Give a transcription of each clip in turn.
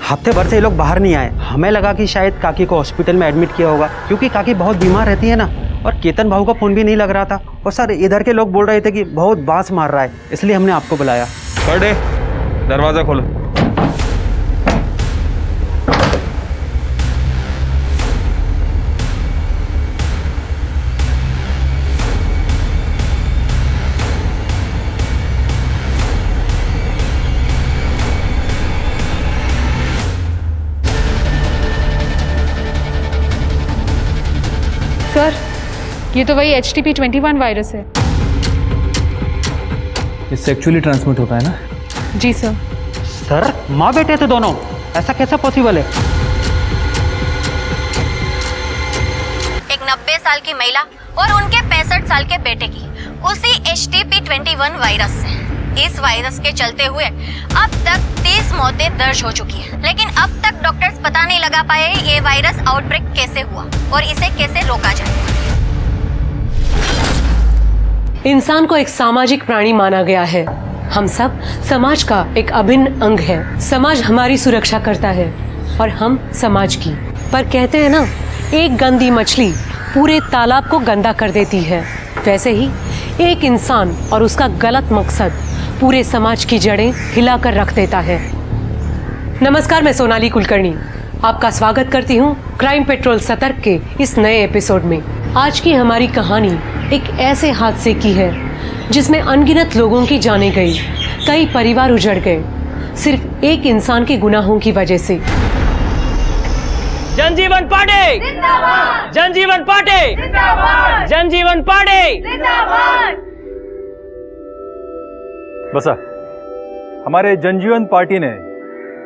हफ्ते भर से ये लोग बाहर नहीं आए। हमें लगा कि शायद काकी को हॉस्पिटल में एडमिट किया होगा, क्योंकि काकी बहुत बीमार रहती है ना। और केतन भाऊ का फ़ोन भी नहीं लग रहा था। और सर इधर के लोग बोल रहे थे कि बहुत बांस मार रहा है, इसलिए हमने आपको बुलाया। बर्थडे दरवाज़ा खोलो। सर ये तो वही HTP-21 वायरस है। ये सेक्सुअली ट्रांसमिट होता है ना? जी सर। सर माँ बेटे थे दोनों, ऐसा कैसा पॉसिबल है? एक 90 साल की महिला और उनके 65 साल के बेटे की उसी HTP-21 वायरस से। इस वायरस के चलते हुए अब तक 30 मौतें दर्ज हो चुकी हैं, लेकिन अब तक डॉक्टर्स पता नहीं लगा पाए ये वायरस आउटब्रेक कैसे हुआ और इसे कैसे रोका जाए। इंसान को एक सामाजिक प्राणी माना गया है। हम सब समाज का एक अभिन्न अंग है। समाज हमारी सुरक्षा करता है और हम समाज की। पर कहते हैं ना, एक गंदी मछली पूरे तालाब को गंदा कर देती है। वैसे ही एक इंसान और उसका गलत मकसद पूरे समाज की जड़ें हिलाकर रख देता है। नमस्कार, मैं सोनाली कुलकर्णी आपका स्वागत करती हूँ क्राइम पेट्रोल सतर्क के इस नए एपिसोड में। आज की हमारी कहानी एक ऐसे हादसे की है जिसमें अनगिनत लोगों की जानें गई, कई परिवार उजड़ गए, सिर्फ एक इंसान के गुनाहों की वजह से। जनजीवन पार्टी जिंदाबाद! जनजीवन पार्टी जिंदाबाद! जनजीवन पार्टी जिंदाबाद! बसा, हमारे जनजीवन पार्टी ने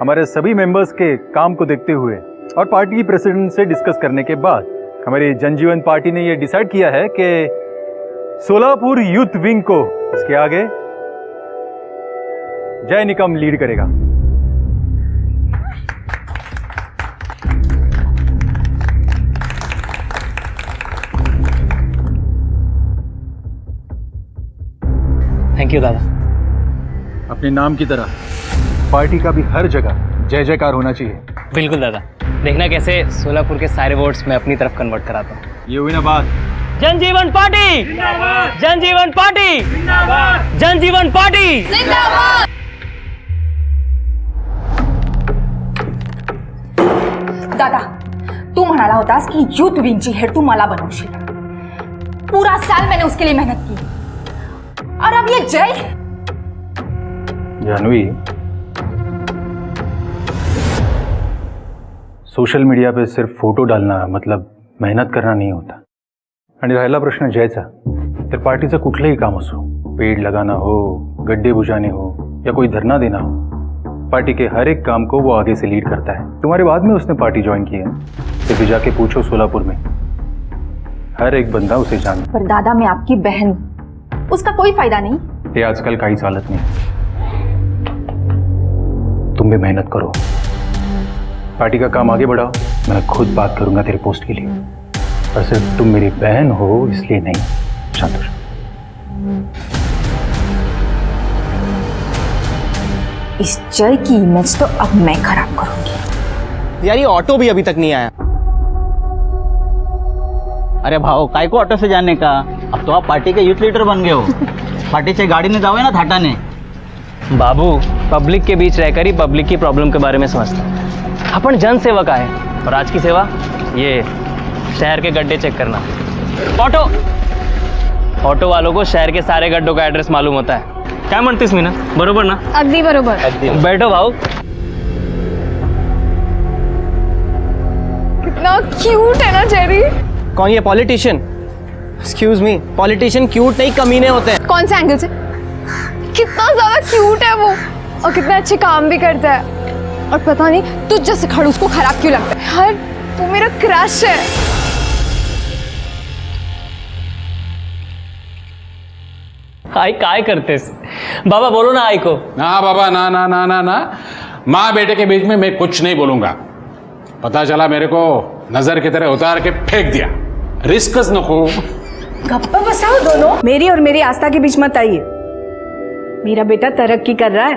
हमारे सभी मेंबर्स के काम को देखते हुए और पार्टी की प्रेसिडेंट से डिस्कस करने के बाद हमारी जनजीवन पार्टी ने यह डिसाइड किया है कि सोलापुर यूथ विंग को इसके आगे जय निकम लीड करेगा। थैंक यू दादा। अपने नाम की तरह पार्टी का भी हर जगह जय जयकार होना चाहिए। बिल्कुल दादा, देखना कैसे सोलापुर के सारे वोट्स मैं अपनी तरफ कन्वर्ट कराता हूँ। ये हुई ना बात। जनजीवन पार्टी जिंदाबाद! जनजीवन पार्टी जिंदाबाद! जनजीवन पार्टी जिंदाबाद! दादा, तू म्हणाला होतास की यूथ विंगची हेड तू मला बनवशील। पूरा साल मैंने उसके लिए मेहनत की और अब ये जय। जानवी, सोशल मीडिया पे सिर्फ फोटो डालना मतलब मेहनत करना नहीं होता। आणि राहिला प्रश्न जयचा, तर पार्टीचं कुठलंही काम असो, पेड़ लगाना हो, गड्ढे बुझाने हो या कोई धरना देना हो, पार्टी के हर एक काम को वो आगे से लीड करता है। तुम्हारे बाद में उसने पार्टी ज्वाइन की है, तो भी जाके पूछो सोलापुर में, हर एक बंदा उसे जानता। पर दादा, मैं आपकी बहन हूं, उसका कोई फायदा नहीं। ये आजकल का ही चालत नहीं। तुम भी मेहनत करो, पार्टी का काम आगे बढ़ाओ। मैं खुद बात करूंगा तेरे पोस्ट के लिए, और सिर्फ तुम मेरी बहन हो इसलिए नहीं। शांत हो। इस जय की इमेज तो अब मैं खराब करूंगी। यार ये ऑटो भी अभी तक नहीं आया। अरे भाऊ, काय को ऑटो से जाने का, अब तो आप पार्टी के यूथ लीडर बन गए हो। पार्टीच्या गाडीने जावे ना थाटाने। बाबू, पब्लिक के बीच रहकर ही पब्लिक की प्रॉब्लम के बारे में समझता है। अपन जन सेवक आए और आज की सेवा ये शहर के गड्ढे चेक करना। ऑटो वालों को शहर के सारे गड्ढों का एड्रेस मालूम होता है। क्या म्हणतेस मीना, बरोबर ना? अगदी बरोबर। बैठो भाऊ। कितना क्यूट है ना जेरी। कौन ये politician? Excuse me, politician cute नहीं कमीने होते हैं। कौन से एंगल से? कितना ज्यादा क्यूट है वो, और कितना अच्छे काम भी करता है। और पता नहीं तुझ जैसे खड़ूस को खराब क्यों लगता है। यार तू मेरा क्रश है। आई काय करतेस? बाबा बोलो ना आई को। ना बाबा, ना ना ना ना ना, माँ बेटे के बीच में मैं कुछ नहीं बोलूंगा। पता चला मेरे को नजर की तरह उतार के फेंक दिया। रिस्कस नको। गप्पा बसाओ दोनों। मेरी और मेरी आस्था के बीच मत आइए। मेरा बेटा तरक्की कर रहा है,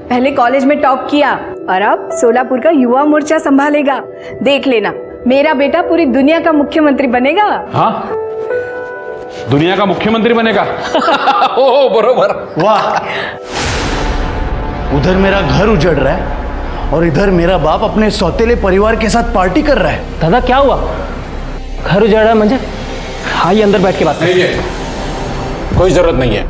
पहले कॉलेज में टॉप किया, और अब सोलापुर का युवा मोर्चा संभालेगा। देख लेना, मेरा बेटा पूरी दुनिया का मुख्यमंत्री बनेगा। हाँ, दुनिया का मुख्यमंत्री बनेगा। ओ बरोबर। वाह, उधर मेरा घर उजड़ रहा है और इधर मेरा बाप अपने सौतेले परिवार के साथ पार्टी कर रहा है। दादा क्या हुआ? घर उजड़ रहा है मुझे? आइए अंदर बैठ के बात नहीं है, कोई जरूरत नहीं है।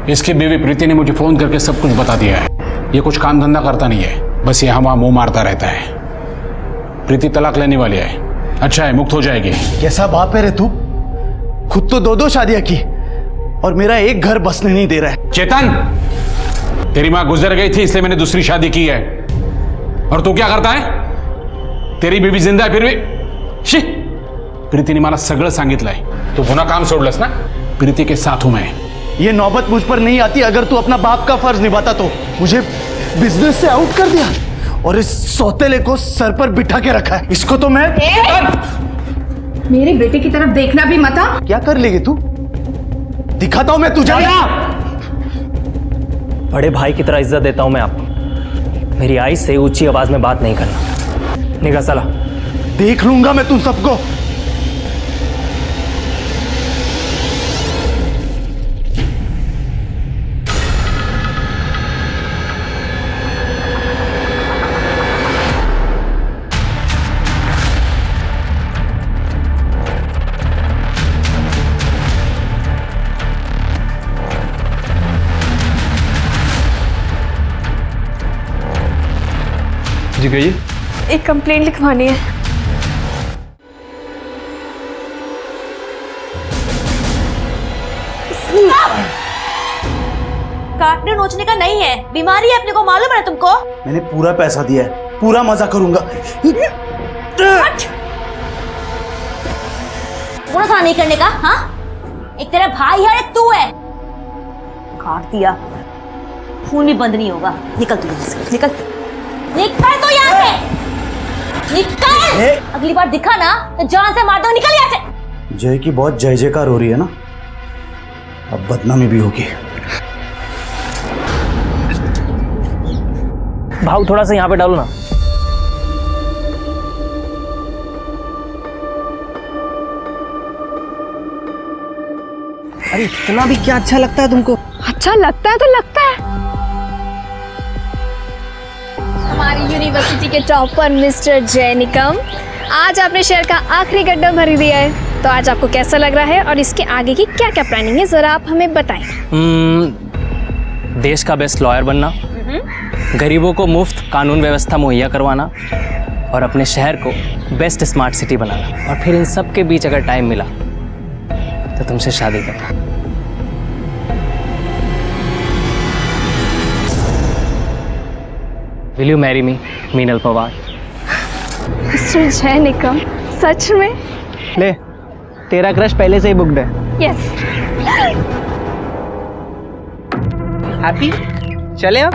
इसकी बीवी प्रीति ने मुझे फोन करके सब कुछ बता दिया है। ये कुछ काम धंधा करता नहीं है, बस यहाँ वहां मुंह मारता रहता है। प्रीति तलाक लेने वाली है। अच्छा है, मुक्त हो जाएगी। कैसा बाप है रे तू? खुद तो 2-2 शादियां की और मेरा एक घर बसने नहीं दे रहा है। चेतन, तेरी मां गुजर गई थी इसलिए मैंने दूसरी शादी की है। और तू क्या करता है? तेरी बीवी जिंदा है फिर भी शी। प्रीतीने मला सगळं सांगितलंय। तू पुन्हा काम सोडलंस ना? प्रीति के साथ हूं मैं। ये नौबत मुझ पर नहीं आती अगर तू अपना बाप का फर्ज निभाता तो। मुझे बिजनेस से आउट कर दिया और इस सौतेले को सर पर बिठा के रखा है। इसको तो मैं मेरे बेटे की तरफ देखना भी मत। क्या कर लेगी तू? दिखाता हूं मैं तुझे। बड़े भाई की तरह इज्जत देता हूं मैं आपको। मेरी आई से ऊंची आवाज में बात नहीं करना। निगाह साला। देख लूंगा मैं तुम सबको। जी कहिए। एक कंप्लेंट लिखवानी है। काटने नोचने का नहीं है, बीमारी है, अपने को मालूम है तुमको। मैंने पूरा पैसा दिया है, पूरा मजा करूंगा। पूरा था नहीं करने का। हाँ, एक तेरा भाई है, एक तू है। काट दिया, खून भी बंद नहीं होगा। निकल तू यहाँ से, निकल निकल तो यहाँ से, निकल। अगली बार दिखा ना तो जान से मार दो। निकल यहाँ से। जय की बहुत जय जयकार हो रही है ना, अब बदनामी भी होगी। भाव थोड़ा सा यहाँ पे डालो ना। अरे इतना भी क्या अच्छा लगता है तुमको? अच्छा लगता है तो लगता है। हमारी यूनिवर्सिटी के टॉपर मिस्टर जय निकम, आज आपने शहर का आखिरी गड्ढा भर दिया है। तो आज आपको कैसा लग रहा है और इसके आगे की क्या क्या प्लानिंग है, जरा आप हमें बताएं। देश का बेस्ट लॉयर बनना, गरीबों को मुफ्त कानून व्यवस्था मुहैया करवाना और अपने शहर को बेस्ट स्मार्ट सिटी बनाना। और फिर इन सब के बीच अगर टाइम मिला तो तुमसे शादी करना। Will you marry me, Meenal Pawar? Mister जय निकम, सच में? ले, तेरा क्रश पहले से ही बुक्ड है। यस। हैप्पी? चले अब।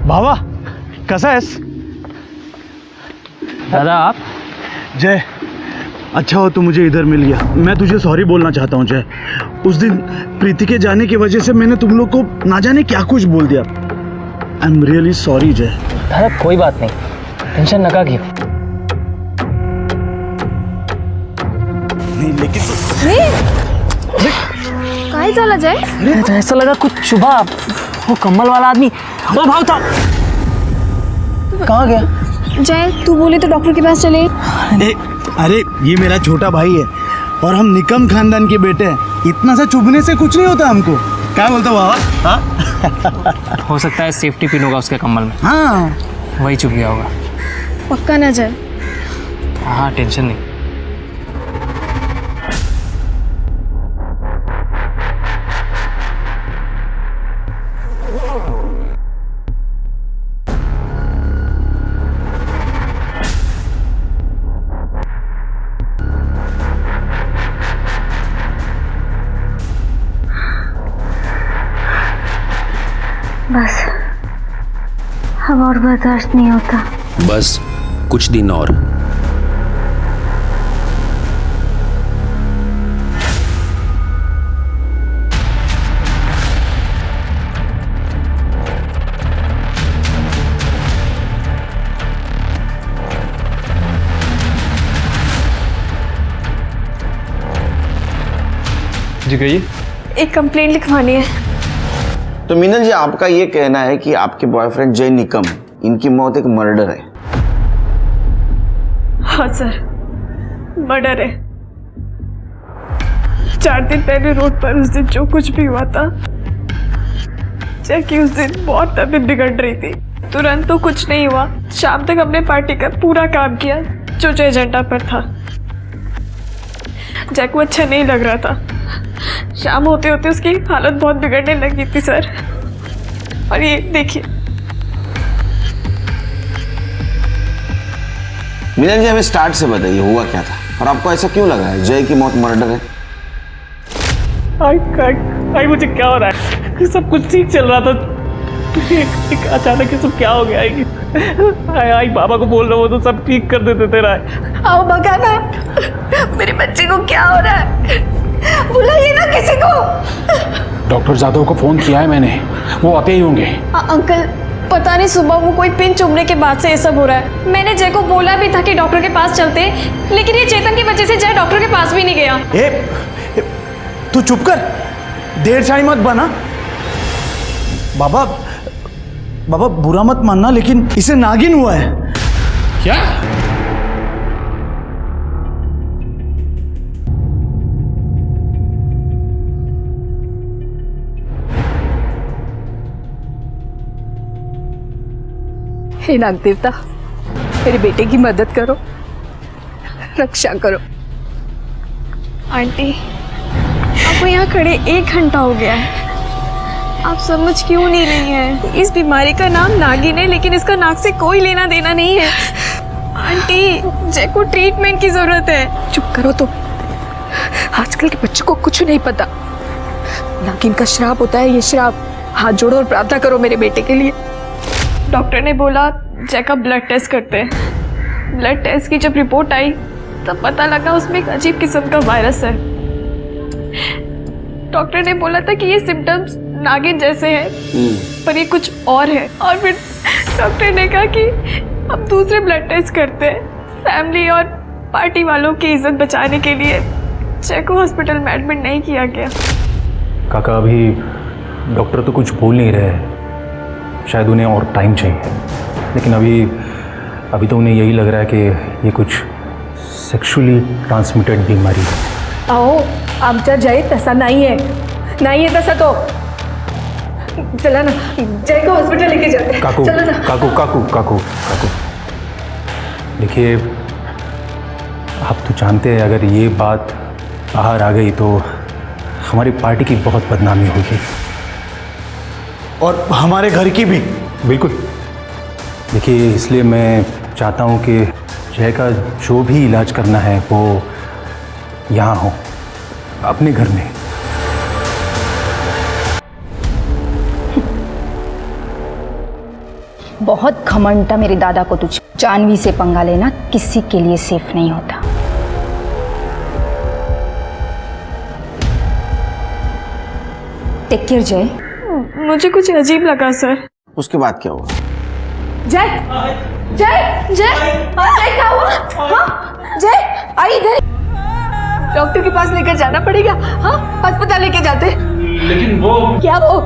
भावा, कसा आहेस? दादा आप? जय, अच्छा हो तू मुझे इधर मिल गया। मैं तुझे सॉरी बोलना चाहता हूँ जय। उस दिन प्रीति के जाने की वजह से मैंने तुम लोग को ना जाने क्या कुछ बोल दिया। आई एम रियली सॉरी जय। दादा कोई बात नहीं, टेंशन नका घेऊ। नहीं लेकिन काय झालं जय? अरे तो ऐसा लगा कुछ चुभा। वो कम्बल वाला आदमी वो भाव था। कहाँ गया? जय, तू बोले तो डॉक्टर के पास चले। अरे ये मेरा छोटा भाई है और हम निकम खानदान के बेटे हैं। इतना सा चुभने से कुछ नहीं होता हमको। क्या बोलता हो बाबा? हाँ? हो सकता है सेफ्टी पिन होगा उसके कम्बल में। हाँ, वही चुभ गया होगा। पक्का ना जय? हाँ टेंशन नहीं। बस अब और बर्दाश्त नहीं होता। बस कुछ दिन और। जी कहिए। एक कंप्लेंट लिखवानी है। तो मीनल जी, आपका ये कहना है कि आपके बॉयफ्रेंड जय निकम, इनकी मौत एक मर्डर है? हाँ सर, मर्डर है। 4 दिन पहले रोड पर उस दिन जो कुछ भी हुआ था, जैकी उस दिन बहुत तबीयत बिगड़ रही थी। तुरंत तो कुछ नहीं हुआ, शाम तक हमने पार्टी का पूरा काम किया जो जो एजेंडा पर था। जैक को अच्छा नहीं लग रहा था। शाम होते होते उसकी हालत बहुत बिगड़ने लगी थी सर। और ये देखिए। मीनल जी, हमें स्टार्ट से बताइए हुआ क्या था और आपको ऐसा क्यों लगा है जय की मौत मर्डर है? आई मुझे क्या हो रहा है? कि सब कुछ ठीक चल रहा था, एक अचानक ये सब क्या हो गया? आई बाबा को बोल रहा हूँ तो सब ठीक कर देते तेरा। आओ बगाना, मेरे बच्चे को क्या हो रहा है? बुलाइए ना किसी को। डॉक्टर जादव को फोन किया है मैंने, वो आते ही होंगे। अंकल, पता नहीं सुबह वो कोई पिन चुभने के बाद से ये सब हो रहा है। मैंने जय को बोला भी था कि डॉक्टर के पास चलते, लेकिन ये चेतन की वजह से जय डॉक्टर के पास भी नहीं गया। तू चुप कर, देर शाही मत बना। बाबा बुरा मत मानना, लेकिन इसे नागिन हुआ है। क्या? हे नाग देवता, मेरे बेटे की मदद करो, रक्षा करो। आंटी, आपको यहाँ खड़े 1 घंटा हो गया है, आप समझ क्यों नहीं रही हैं? इस बीमारी का नाम नागिन है, लेकिन इसका नाक से कोई लेना देना नहीं है। आंटी, जय को ट्रीटमेंट की जरूरत है। चुप करो तो, आजकल के बच्चों को कुछ नहीं पता। नागिन का श्राप होता है ये श्राप। हाथ जोड़ो और प्रार्थना करो मेरे बेटे के लिए। डॉक्टर ने बोला जय का ब्लड टेस्ट करते हैं। ब्लड टेस्ट की जब रिपोर्ट आई तब पता लगा उसमें एक अजीब किस्म का वायरस है। डॉक्टर ने बोला था कि ये सिम्टम्स नागिन जैसे हैं, पर ये कुछ और है। और फिर डॉक्टर ने कहा कि अब दूसरे ब्लड टेस्ट करते हैं। फैमिली और पार्टी वालों की इज्जत बचाने के लिए जय को हॉस्पिटल में एडमिट नहीं किया गया। काका, अभी डॉक्टर तो कुछ बोल नहीं रहे हैं, शायद उन्हें और टाइम चाहिए। लेकिन अभी तो उन्हें यही लग रहा है कि ये कुछ सेक्शुअली ट्रांसमिटेड बीमारी है। अहो, आमचा जय तसा नाही आहे तसा तो। चला ना, जय को हॉस्पिटल लेके जाते हैं। काकू, चलो ना। काकू, देखिए, आप तो जानते हैं अगर ये बात बाहर आ गई तो हमारी पार्टी की बहुत बदनामी होगी, और हमारे घर की भी। बिल्कुल। देखिए, इसलिए मैं चाहता हूँ कि जय का जो भी इलाज करना है वो यहाँ हो, अपने घर में। बहुत घमंड था मेरे दादा को तुझ। जानवी से पंगा लेना किसी के लिए सेफ नहीं होता। टेक केयर जय। मुझे कुछ अजीब लगा सर। उसके बाद क्या हुआ? जय जय जय जय क्या हुआ? हाँ जय, आई इधर। डॉक्टर के पास लेकर जाना पड़ेगा। हाँ, अस्पताल लेके जाते। लेकिन वो क्या वो?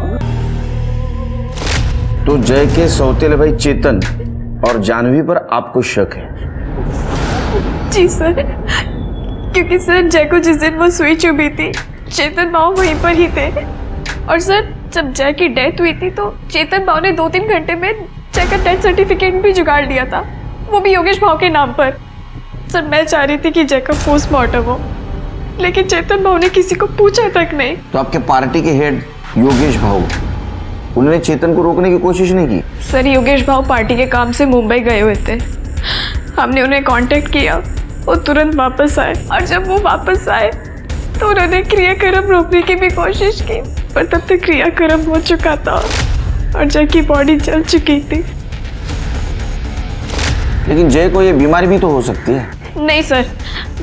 तो जय के सौतेले भाई चेतन और जानवी पर आपको शक है? जी सर, क्योंकि सर जय को जिस दिन वो सुई चुभी थी चेतन बाबू वहीं पर ही थे। और सर जब जय की डेथ हुई थी तो चेतन बाबू ने 2-3 घंटे में जय का डेथ सर्टिफिकेट भी जुगाड़ लिया था, वो भी योगेश भाव के नाम पर। सर मैं चाह रही थी कि जय का पोस्टमार्टम हो, लेकिन चेतन भाव ने किसी को पूछा तक नहीं। तो आपके पार्टी के हेड योगेश भाव, उन्होंने चेतन को रोकने की कोशिश नहीं की? सर योगेश भाव पार्टी के काम से मुंबई गए हुए थे, हमने उन्हें कांटेक्ट किया, वो तुरंत वापस आए। और जब वो वापस आए तो उन्होंने क्रियाक्रम रोकने की भी कोशिश की, पर तब तक क्रियाक्रम हो चुका था और जय की बॉडी जल चुकी थी। लेकिन जय को ये बीमारी भी तो हो सकती है। नहीं सर,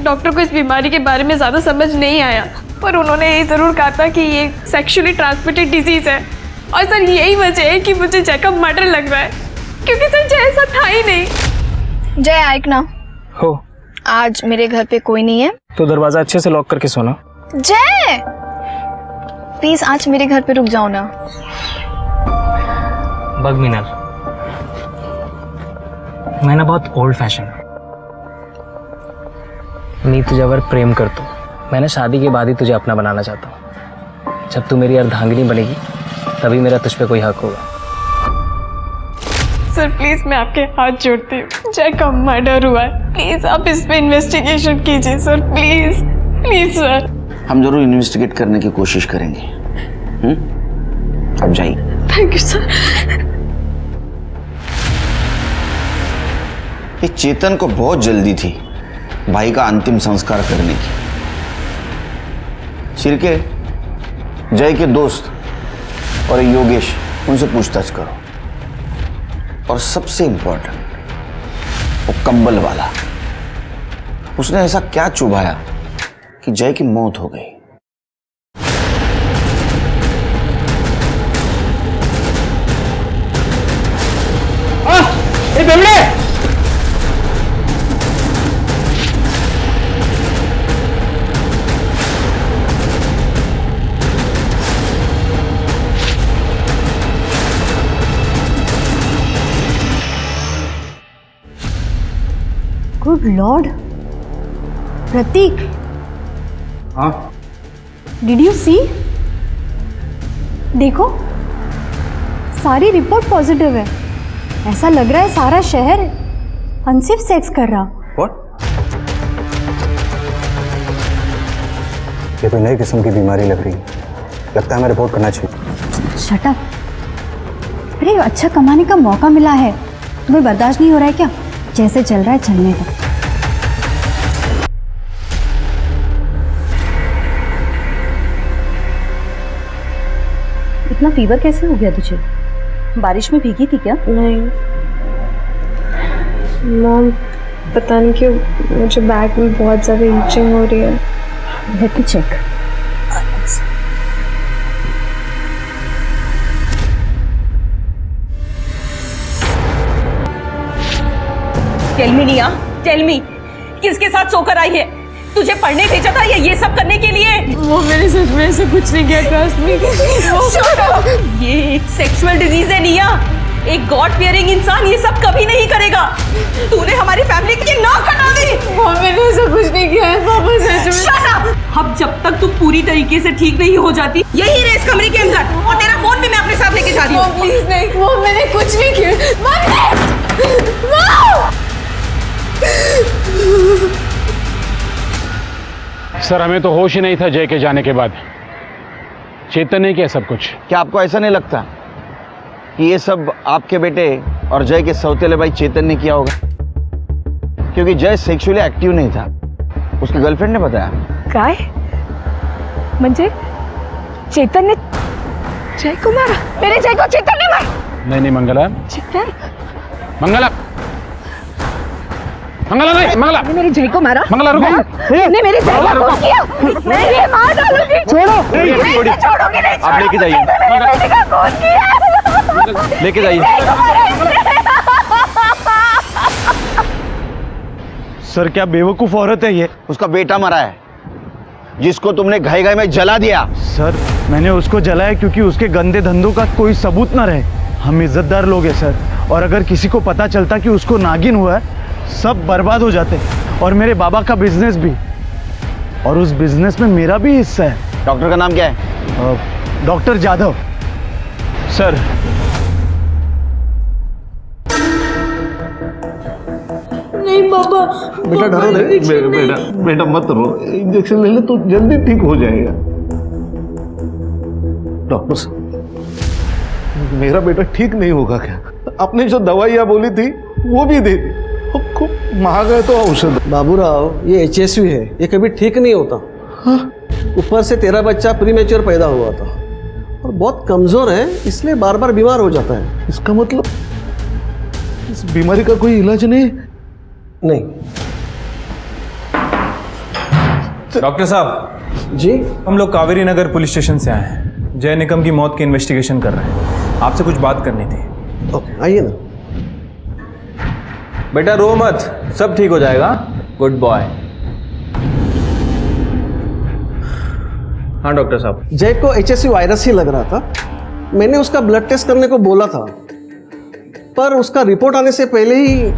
डॉक्टर को इस बीमारी के बारे में ज़्यादा समझ नहीं आया, पर उन्होंने ये ज़रूर कहा था कि ये सेक्शुअली ट्रांसमिटेड डिजीज़ है। और सर यही वजह है कि मुझे जय का मर्डर लग रहा है, क्योंकि सर जय ऐसा था ही नहीं। जय आइक ना, आज मेरे घर पे कोई नहीं है तो दरवाजा अच्छे से लॉक करके सोना। जय प्लीज आज मेरे घर पे रुक जाओ ना. बघ मिनल, मैं ना बहुत ओल्ड फॅशन मी तुझ्यावर प्रेम करतो. मैं ना शादी के बाद ही तुझे अपना बनाना चाहता हूँ. जब तू मेरी अर्धांगिनी बनेगी तभी मेरा तुझ पे कोई हक होगा. सर प्लीज मैं आपके हाथ जोड़ती हूँ. जय का मर्डर हुआ है, प्लीज आप इस पे इन्वेस्टिगेशन कीजिए सर. Please please sir. हम जरूर इन्वेस्टिगेट करने की कोशिश करेंगे. अब जाइए. Thank you sir. ये चेतन को बहुत जल्दी थी भाई का अंतिम संस्कार करने की. शिर्के, जय के दोस्त और योगेश, उनसे पूछताछ करो. और सबसे इंपॉर्टेंट वो कंबल वाला, उसने ऐसा क्या चुभाया कि जय की मौत हो गई. गुड लॉर्ड, प्रतीक. हाँ, डिड यू सी? देखो, सारी रिपोर्ट पॉजिटिव है. ऐसा लग रहा है सारा शहर अनसेफ सेक्स कर रहा. व्हाट? ये कोई नई किस्म की बीमारी लग रही है. लगता है हमें रिपोर्ट करना चाहिए. Shut up. अरे अच्छा कमाने का मौका मिला है, तुम्हें बर्दाश्त नहीं हो रहा है क्या? जैसे चल रहा है चलने का. इतना फीवर कैसे हो गया तुझे? बारिश में भीगी थी क्या? नहीं मॉम, पता नहीं क्यों मुझे बैक में बहुत ज़्यादा ईचिंग हो रही है. Let me check. Tell me निया, टेल मी, किसके साथ सोकर आई है? तुझे पढ़ने भेजा था या ये सब करने के लिए? वो मैंने सच में ऐसे कुछ नहीं किया. Trust me. ये एक सेक्सुअल डिजीज है निया. एक गॉड फियरिंग इंसान ये सब कभी नहीं करेगा. तूने हमारी फैमिली की नाक कटा दी. वो मैंने ऐसा कुछ नहीं किया है पापा, सच में. Shut up! अब जब तक तू पूरी तरीके से ठीक नहीं हो जाती, यही रहे इस कमरे के अंदर, और तेरा फोन भी मैं अपने साथ लेके जा रही हूँ. प्लीज नहीं, वो मैंने कुछ नहीं किया. सर हमें तो होश ही नहीं था जय के जाने के बाद. चेतन ने किया सब कुछ. क्या आपको ऐसा नहीं लगता कि ये सब आपके बेटे और जय के सौतेले भाई चेतन ने किया होगा? क्योंकि जय सेक्सुअली एक्टिव नहीं था, उसकी गर्लफ्रेंड ने बताया. काय? म्हणजे चेतन ने जय को मारा? मेरे जय को चेतन ने मारा? नहीं मंगला. चेतन? मंगला, मंगला नहीं, मंगला. मेरे जय को मारा? मंगला रुको. ने मेरे जय को खून किया. मैं ये मार डालूंगी. छोड़ो. छोड़ोगे नहीं. आप लेके जाइए. मेरे का खून किया. लेके जाइए. सर क्या बेवकूफ औरत है ये. उसका बेटा मरा है जिसको तुमने घाई घाई में जला दिया. सर मैंने उसको जलाया क्योंकि उसके गंदे धंधों का कोई सबूत ना रहे. हम इज्जतदार लोग हैं सर, और अगर किसी को पता चलता कि उसको नागिन हुआ है, सब बर्बाद हो जाते. और मेरे बाबा का बिजनेस भी, और उस बिजनेस में मेरा भी हिस्सा है. डॉक्टर का नाम क्या है? डॉक्टर जाधव. सर नहीं पापा. बेटा डरो नहीं. बेटा बेटा मत रो. इंजेक्शन ले ले तो जल्दी ठीक हो जाएगा. डॉक्टर साहब, मेरा बेटा ठीक नहीं होगा क्या? आपने जो दवाइयाँ बोली थी वो भी दे दी. खूब महंगा है तो औषध. बाबूराव, ये HSV है, ये कभी ठीक नहीं होता. ऊपर से तेरा बच्चा प्रीमेच्योर पैदा हुआ था और बहुत कमजोर है, इसलिए बार बार बीमार हो जाता है. इसका मतलब इस बीमारी का कोई इलाज नहीं? नहीं. डॉक्टर साहब जी, हम लोग कावेरी नगर पुलिस स्टेशन से आए हैं. जय निकम की मौत की इन्वेस्टिगेशन कर रहे हैं. आपसे कुछ बात करनी थी. ओके, आइए ना. बेटा रो मत, सब ठीक हो जाएगा. Good boy. हाँ डॉक्टर साहब। जय को HSV वायरस ही लग रहा था। मैंने उसका ब्लड टेस्ट करने को बोला था, पर उसका रिपोर्ट आने से पहले ही।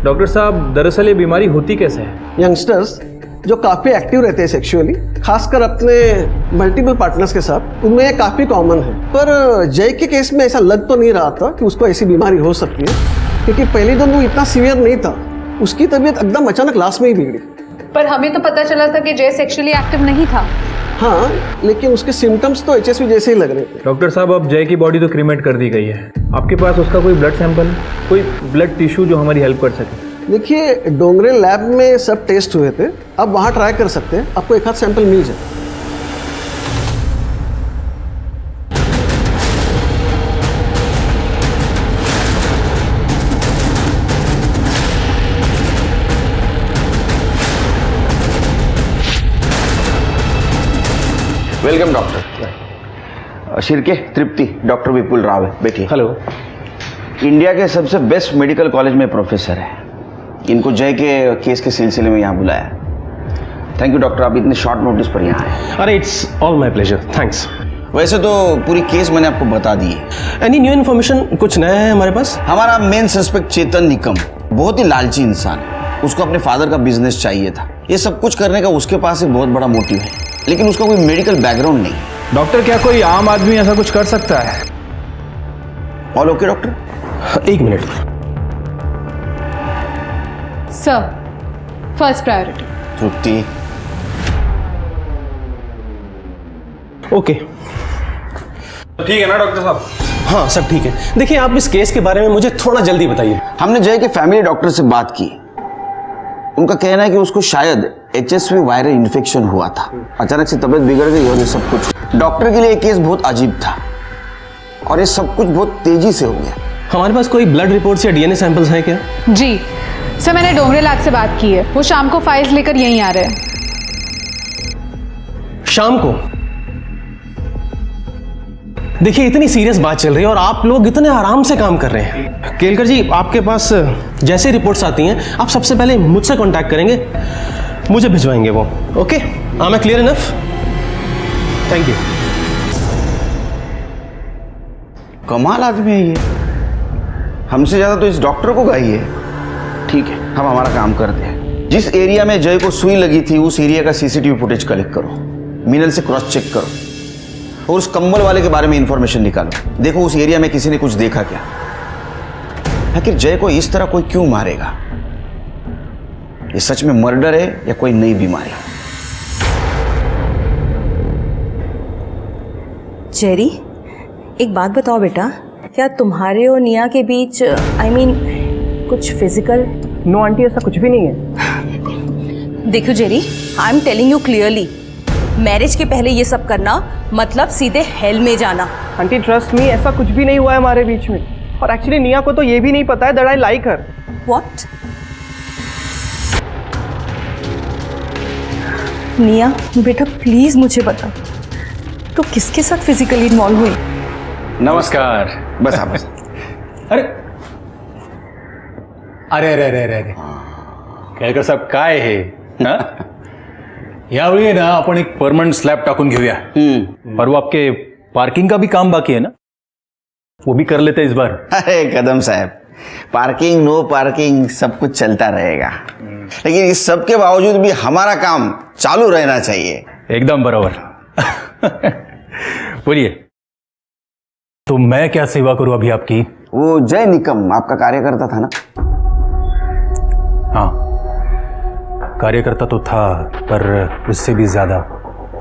डॉक्टर साहब, दरअसल ये बीमारी होती कैसे है? यंगस्टर्स जो काफ़ी एक्टिव रहते हैं सेक्सुअली, खासकर अपने मल्टीपल पार्टनर्स के साथ, उनमें ये काफ़ी कॉमन है। पर जय के केस में ऐसा लग तो नहीं रहा था कि उसको ऐसी बीमारी हो सकती है, क्योंकि पहले दिन वो इतना सीवियर नहीं था। उसकी तबीयत एकदम अचानक लास्ट में ही बिगड़ी। पर हमें तो पता चला था कि जय सेक्सुअली एक्टिव नहीं था। हाँ, लेकिन उसके सिम्टम्स तो HSV जैसे ही लग रहे थे। डॉक्टर साहब, अब जय की बॉडी तो क्रीमेट कर दी गई है। आपके पास उसका कोई ब्लड सैंपल, कोई ब्लड टिश्यू जो हमारी हेल्प कर सके? देखिए, डोंगरे लैब में सब टेस्ट हुए थे, अब वहाँ ट्राई कर सकते हैं, आपको एक आध सैंपल मिल जाए। Welcome doctor. Shirke, Trupti, doctor Vipul Rao है, बैठिए। हेलो। इंडिया के सबसे बेस्ट मेडिकल कॉलेज में प्रोफेसर है। इनको जय के केस के सिलसिले में यहाँ बुलाया। थैंक यू डॉक्टर, आप इतने शॉर्ट नोटिस पर यहाँ आए। अरे it's all my pleasure, thanks. वैसे तो पूरी केस मैंने आपको बता दी है। एनी न्यू इन्फॉर्मेशन, कुछ नया है हमारे पास? हमारा मेन सस्पेक्ट चेतन निकम बहुत ही लालची इंसान है। उसको अपने फादर का बिजनेस चाहिए था। ये सब कुछ करने का उसके पास एक बहुत बड़ा मोटिव है, लेकिन उसका कोई मेडिकल बैकग्राउंड नहीं। डॉक्टर, क्या कोई आम आदमी ऐसा कुछ कर सकता है? All okay doctor? एक मिनट सर, फर्स्ट प्रायोरिटी। तृप्ति, ओके। ठीक है ना डॉक्टर साहब? हाँ सब ठीक है। देखिए, आप इस केस के बारे में मुझे थोड़ा जल्दी बताइए। हमने जय के फैमिली डॉक्टर से बात की। उनका कहना है कि उसको शायद HSV वायरल इन्फेक्शन हुआ था। अचानक से तबीयत बिगड़ गई और ये सब कुछ। डॉक्टर के लिए ये केस बहुत अजीब था और ये सब कुछ बहुत तेजी से हो गया। हमारे पास कोई ब्लड रिपोर्ट्स या DNA सैंपल्स हैं क्या? जी सर, मैंने डोंगरे लैब से बात की है। वो शाम को फाइल्स लेकर यहीं आ रहे हैं। शाम को? देखिए, इतनी सीरियस बात चल रही है और आप लोग इतने आराम से काम कर रहे हैं। केलकर जी, आपके पास जैसे रिपोर्ट्स आती हैं, आप सबसे पहले मुझसे कांटेक्ट करेंगे, मुझे भिजवाएंगे वो। Okay, I M clear enough? Thank you. कमाल आदमी है ये, हमसे ज्यादा तो इस डॉक्टर को गाई है। ठीक है, हम हमारा काम करते हैं। जिस एरिया में जय को सुई लगी थी, उस एरिया का CCTV फुटेज कलेक्ट करो, मिनल से क्रॉस चेक करो और उस कंबल वाले के बारे में इंफॉर्मेशन निकालो। देखो उस एरिया में किसी ने कुछ देखा क्या। आखिर जय को इस तरह कोई क्यों मारेगा? ये सच में मर्डर है या कोई नई बीमारी? जेरी, एक बात बताओ बेटा, क्या तुम्हारे और निया के बीच कुछ फिजिकल? नो आंटी, ऐसा कुछ भी नहीं है। देखो Jerry, I am telling you clearly, marriage के पहले ये सब करना मतलब सीधे हेल में जाना। आंटी ट्रस्ट मी, ऐसा कुछ भी नहीं हुआ है हमारे बीच में। और एक्चुअली निया को तो ये भी नहीं पता है that I like her. What? निया बेटा प्लीज मुझे बता, तो किसके साथ फिजिकली इन्वॉल्व हुई? नमस्कार। बस आप बस। अरे अरे अरे अरे अरे केळकर साहेब, काय हे? यावेळी ना आपण एक परमनंट स्लॅब टाकून घेऊया। और वो आपके पार्किंग का भी काम बाकी है ना, वो भी कर लेते इस बार। अरे कदम साहब, पार्किंग नो पार्किंग सब कुछ चलता रहेगा, लेकिन इस सब के बावजूद भी हमारा काम चालू रहना चाहिए। एकदम बराबर। बोलिए, तो मैं क्या सेवा करूं अभी आपकी? वो जय निकम आपका कार्यकर्ता था ना? हाँ, कार्यकर्ता तो था, पर उससे भी ज्यादा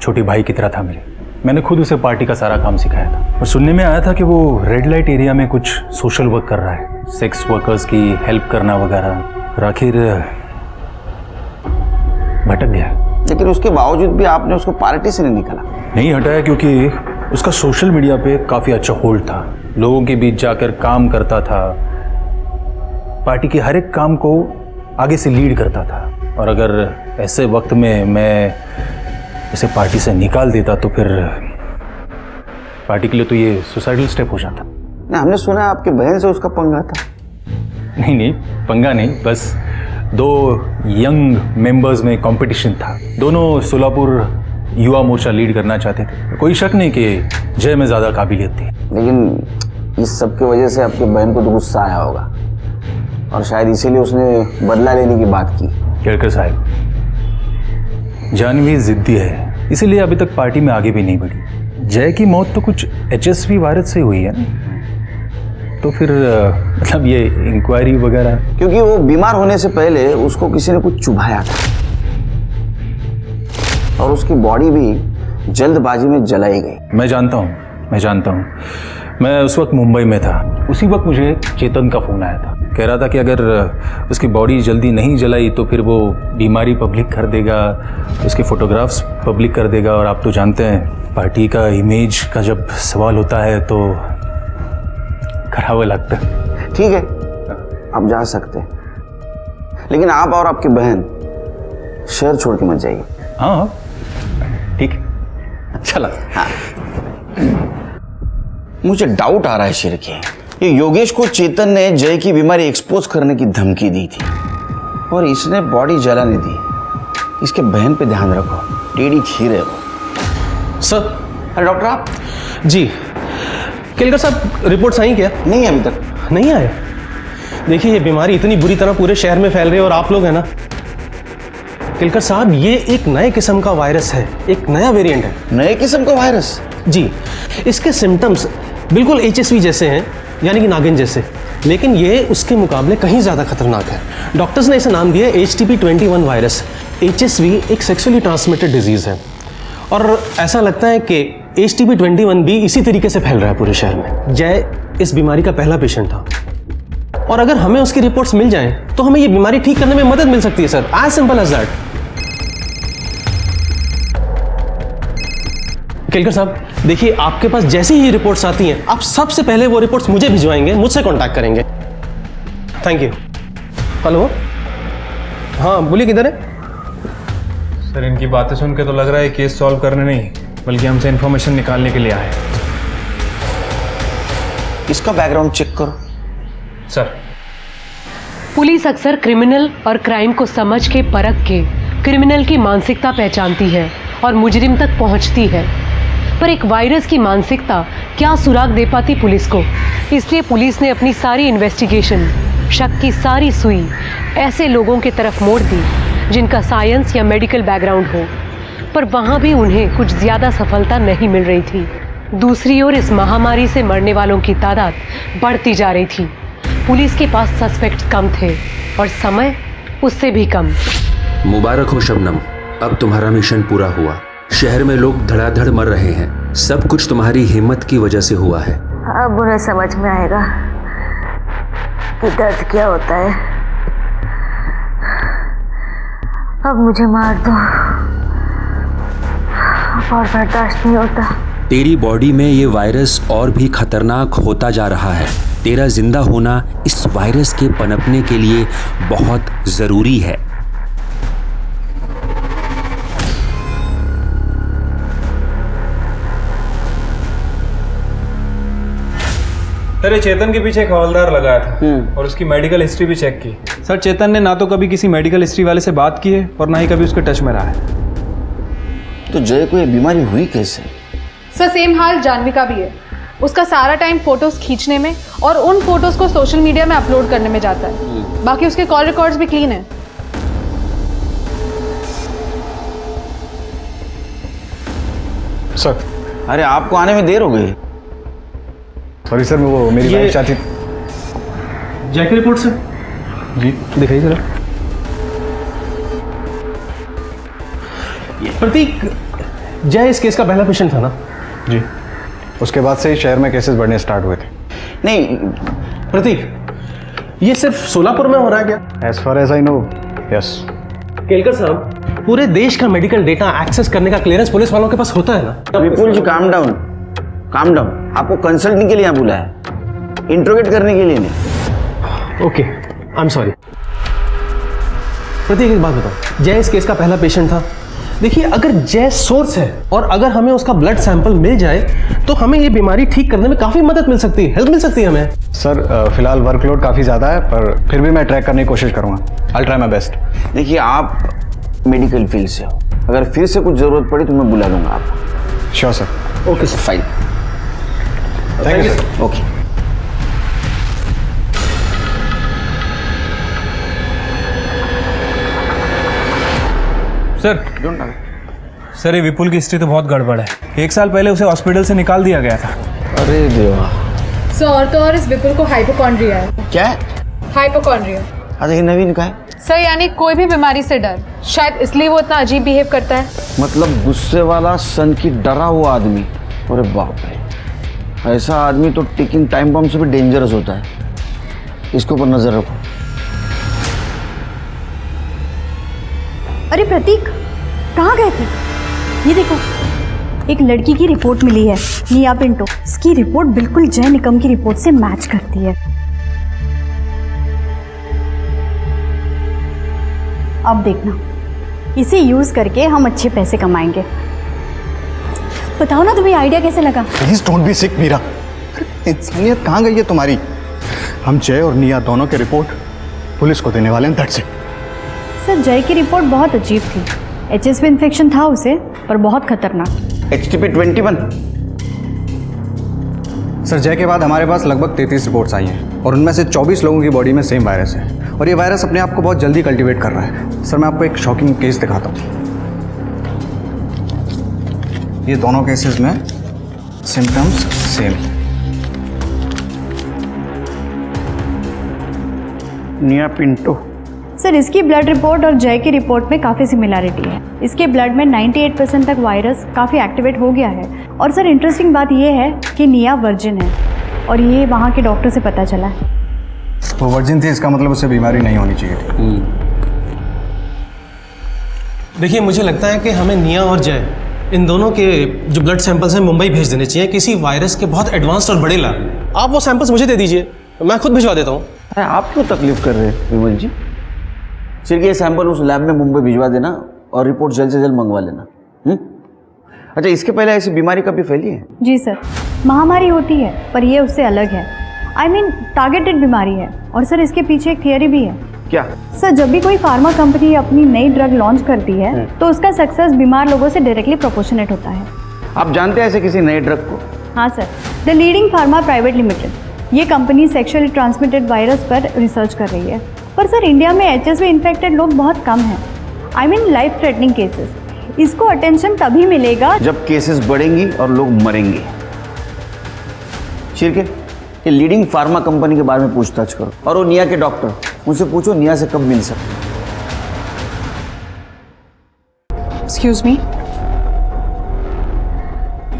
छोटी भाई की तरह था मेरे। मैंने खुद उसे पार्टी का सारा काम सिखाया था। और सुनने में आया था कि वो रेड लाइट एरिया में कुछ सोशल वर्क कर रहा है, सेक्स वर्कर्स की हेल्प करना वगैरह। और आखिर भटक गया। लेकिन उसके बावजूद भी आपने उसको पार्टी से नहीं निकाला? नहीं हटाया, क्योंकि उसका सोशल मीडिया पे काफी अच्छा होल्ड था। लोगों के बीच जाकर काम करता था, पार्टी के हर एक काम को आगे से लीड करता था। और अगर ऐसे वक्त में मैं उसे पार्टी से निकाल देता तो फिर पार्टी के लिए तो ये सुसाइडल स्टेप हो जाता। नहीं, हमने सुना आपकी बहन से उसका पंगा था। नहीं, पंगा नहीं, बस दो यंग मेंबर्स में कंपटीशन था। दोनों सोलापुर युवा मोर्चा लीड करना चाहते थे। कोई शक नहीं कि जय में ज़्यादा काबिलियत थी। लेकिन इस सब की वजह से आपके बहन को तो गुस्सा आया होगा और शायद इसीलिए उसने बदला लेने की बात की। केलकर साहब, जानवी जिद्दी है, इसीलिए अभी तक पार्टी में आगे भी नहीं बढ़ी। जय की मौत तो कुछ HSV वायरस से हुई है ना, तो फिर मतलब ये इंक्वायरी वगैरह। क्योंकि वो बीमार होने से पहले उसको किसी ने कुछ चुभाया था और उसकी बॉडी भी जल्दबाजी में जलाई गई। मैं जानता हूँ। मैं उस वक्त मुंबई में था। उसी वक्त मुझे चेतन का फ़ोन आया था, कह रहा था कि अगर उसकी बॉडी जल्दी नहीं जलाई तो फिर वो बीमारी पब्लिक कर देगा, उसके फोटोग्राफ्स पब्लिक कर देगा। और आप तो जानते हैं पार्टी का इमेज का जब सवाल होता है तो खराब लगता है। ठीक है, आप जा सकते हैं, लेकिन आप और आपकी बहन शहर छोड़ के मत जाइए। हाँ ठीक है, अच्छा लगा। हाँ। मुझे डाउट आ रहा है शिरके, ये योगेश को चेतन ने जय की बीमारी एक्सपोज करने की धमकी दी थी और इसने बॉडी जलाने दी। इसके बहन पे ध्यान रखो, टेढ़ी खीर है वो। सर। अरे डॉक्टर आप जी। केलकर साहब, रिपोर्ट्स आई क्या? नहीं अभी तक नहीं आए। देखिए ये बीमारी इतनी बुरी तरह पूरे शहर में फैल रही है और आप लोग हैं ना। केलकर साहब, ये एक नए किस्म का वायरस है, एक नया वेरिएंट है। नए किस्म का वायरस? जी। इसके सिम्टम्स बिल्कुल HSV जैसे हैं, यानी कि नागिन जैसे, लेकिन ये उसके मुकाबले कहीं ज़्यादा खतरनाक है। डॉक्टर्स ने इसे नाम दिया HTP-21 वायरस। HSV एक सेक्सुअली ट्रांसमिटेड डिजीज़ है और ऐसा लगता है कि HTP-21 भी इसी तरीके से फैल रहा है पूरे शहर में। जय इस बीमारी का पहला पेशेंट था और अगर हमें उसकी रिपोर्ट्स मिल जाएं तो हमें ये बीमारी ठीक करने में मदद मिल सकती है sir, as simple as that. Kelkar साहब, देखिए आपके पास जैसी ही रिपोर्ट्स आती हैं, आप सबसे पहले वो रिपोर्ट्स मुझे भिजवाएंगे, मुझसे कांटेक्ट करेंगे। Thank you. हेलो, हाँ बोलिए, किधर है? सर इनकी बातें सुन के तो लग रहा है केस सॉल्व करने नहीं बल्कि हमसे इन्फॉर्मेशन निकालने के लिए आए। इसका बैकग्राउंड चेक करो। सर, पुलिस अक्सर क्रिमिनल और क्राइम को समझ के परख के क्रिमिनल की मानसिकता पहचानती है और मुजरिम तक पहुंचती है, पर एक वायरस की मानसिकता क्या सुराग दे पाती पुलिस को। इसलिए पुलिस ने अपनी सारी इन्वेस्टिगेशन, शक की सारी सुई ऐसे लोगों की तरफ मोड़ दी जिनका साइंस या मेडिकल बैकग्राउंड हो, पर वहाँ भी उन्हें कुछ ज़्यादा सफलता नहीं मिल रही थी। दूसरी ओर इस महामारी से मरने वालों की तादाद बढ़ती जा रही थी। पुलिस के पास सस्पेक्ट्स कम थे और समय उससे भी कम। मुबारक हो शबनम, अब तुम्हारा मिशन पूरा हुआ। शहर में लोग धड़ाधड़ मर रहे हैं, सब कुछ तुम्हारी हिम्मत की वजह से हुआ है। अब उन्हें समझ में आएगा कि दर्द क्या होता है। अब मुझे मार दो, और बर्दाश्त नहीं होता। तेरी बॉडी में ये वायरस और भी खतरनाक होता जा रहा है। तेरा जिंदा होना इस वायरस के पनपने के लिए बहुत जरूरी है। सर, चेतन के पीछे एक हवलदार लगाया था और उसकी मेडिकल हिस्ट्री भी चेक की। सर, चेतन ने ना तो कभी किसी मेडिकल हिस्ट्री वाले से बात की है और ना ही कभी उसके टच में रहा है। तो जय को ये बीमारी हुई कैसे? सर सेम हाल जानवी का भी है। उसका सारा टाइम फोटोज खींचने में और उन फोटोज को सोशल मीडिया में अपलोड करने में जाता है। बाकी उसके कॉल रिकॉर्ड्स भी क्लीन है। सर, अरे आपको आने में देर हो गई। सॉरी सर, वो मेरी वाइफ चाहती। जय की रिपोर्ट सर। जी दिखाइए जरा। प्रतीक, जय इस केस का पहला पेशेंट था ना? जी, उसके बाद से ही शहर में केसेस बढ़ने स्टार्ट हुए थे। नहीं प्रतीक, ये सिर्फ सोलापुर में हो रहा है क्या? As far as I know, yes. Kelkar साहब, पूरे देश का मेडिकल डेटा एक्सेस करने का क्लियरेंस पुलिस वालों के पास होता है ना? विपुल जी काम डाउन, काम डाउन। आपको कंसल्टिंग के लिए यहाँ बुलाया, इंट्रोगेट करने के लिए नहीं। Okay, I am sorry. Prateek, एक बात बताओ, जय इस केस का पहला पेशेंट था। देखिए, अगर जय सोर्स है और अगर हमें उसका ब्लड सैंपल मिल जाए तो हमें ये बीमारी ठीक करने में काफ़ी मदद मिल सकती है, हेल्प मिल सकती है हमें। सर, फिलहाल वर्कलोड काफ़ी ज़्यादा है, पर फिर भी मैं ट्रैक करने की कोशिश करूँगा। I will try my best. देखिए, आप मेडिकल फील्ड से हो अगर फिर से कुछ ज़रूरत पड़ी तो मैं बुला लूँगा आपको। Sure sir. Okay sir, fine. Thank you sir. Okay. Sir ये विपुल की हिस्ट्री तो बहुत गड़बड़ है। 1 साल पहले उसे हॉस्पिटल से निकाल दिया गया था। अरे देवा। सर और तो और इस विपुल को हाइपोकॉन्ड्रिया है। क्या? हाइपोकॉन्ड्रिया। अच्छा, ये नवीन का है? सर यानी कोई भी बीमारी से डर, शायद इसलिए वो इतना अजीब बिहेव करता है। मतलब गुस्से वाला, सन की डरा हुआ आदमी। अरे बाप रे, ऐसा आदमी तो टिकिंग टाइम बम से भी डेंजरस होता है। इसके ऊपर नजर रखो। अरे प्रतीक, कहाँ गए थे? ये देखो, एक लड़की की रिपोर्ट मिली है, निया पिंटो। इसकी रिपोर्ट बिल्कुल जय निकम की रिपोर्ट से मैच करती है। अब देखना, इसे यूज करके हम अच्छे पैसे कमाएंगे। बताओ ना, तुम्हें आइडिया कैसे लगा? प्लीज डोंट बी सिक मीरा। इंसानियत कहाँ गई है तुम्हारी? हम जय और निया दोनों की रिपोर्ट पुलिस को देने वाले हैं, दैट्स इट। सर, जय की रिपोर्ट बहुत अजीब थी। HSV इन्फेक्शन था उसे, पर बहुत खतरनाक। HTP-21। सर, जय के बाद हमारे पास लगभग 33 रिपोर्ट्स आई हैं और उनमें से 24 लोगों की बॉडी में सेम वायरस है और ये वायरस अपने आप को बहुत जल्दी कल्टीवेट कर रहा है। सर, मैं आपको एक शॉकिंग केस दिखाता हूँ। ये दोनों केसेस में सिम्टम्स सेम। निया पिंटो। सर, इसकी ब्लड रिपोर्ट और जय की रिपोर्ट में काफ़ी सिमिलरिटी है। इसके ब्लड में 98% तक वायरस काफ़ी एक्टिवेट हो गया है। और सर, इंटरेस्टिंग बात यह है कि निया वर्जिन है और ये वहाँ के डॉक्टर से पता चला है। वो वर्जिन थी, इसका मतलब उससे बीमारी नहीं होनी चाहिए थी। देखिए, मुझे लगता है कि हमें निया और जय, इन दोनों के जो ब्लड सैंपल्स हैं मुंबई भेज देने चाहिए किसी वायरस के बहुत एडवांस्ड और बड़े लैब। आप वो सैंपल्स मुझे दे दीजिए, मैं खुद भिजवा देता हूँ। अरे आप क्यों तकलीफ कर रहे हैं विमल जी? सिर्फ ये सैंपल उस लैब में मुंबई भिजवा देना और रिपोर्ट जल्द से जल्द मंगवा लेना। अच्छा, इसके पहले ऐसी बीमारी कभी फैली है? जी सर, महामारी होती है, पर ये उससे अलग है। I mean, टारगेटेड बीमारी है। और सर, इसके पीछे एक थियरी भी है। क्या? सर, जब भी कोई फार्मा कंपनी अपनी नई ड्रग लॉन्च करती है तो उसका सक्सेस बीमार लोगों से डायरेक्टली प्रोपोर्शनेट होता है। आप जानते हैं ऐसे किसी नए ड्रग को? हाँ sir, the leading pharma private limited. ये कंपनी सेक्सुअली ट्रांसमिटेड वायरस पर रिसर्च कर रही है। पर सर, इंडिया में HSV इन्फेक्टेड लोग बहुत कम हैं। I mean, life threatening cases. इसको अटेंशन तभी मिलेगा जब केसेस बढ़ेंगी और लोग मरेंगे। शिरके, ये लीडिंग फार्मा कंपनी के बारे में पूछताछ करो। और वो निया के डॉक्टर, उनसे पूछो निया से कब मिल सकते। एक्सक्यूज मी,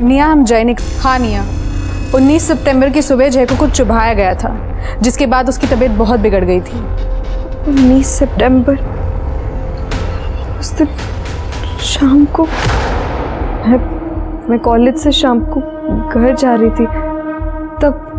निया, हम जय निक। हाँ निया, 19 सितंबर की सुबह जय को कुछ चुभाया गया था, जिसके बाद उसकी तबीयत बहुत बिगड़ गई थी। 19 सितंबर, उस दिन शाम को मैं कॉलेज से शाम को घर जा रही थी, तब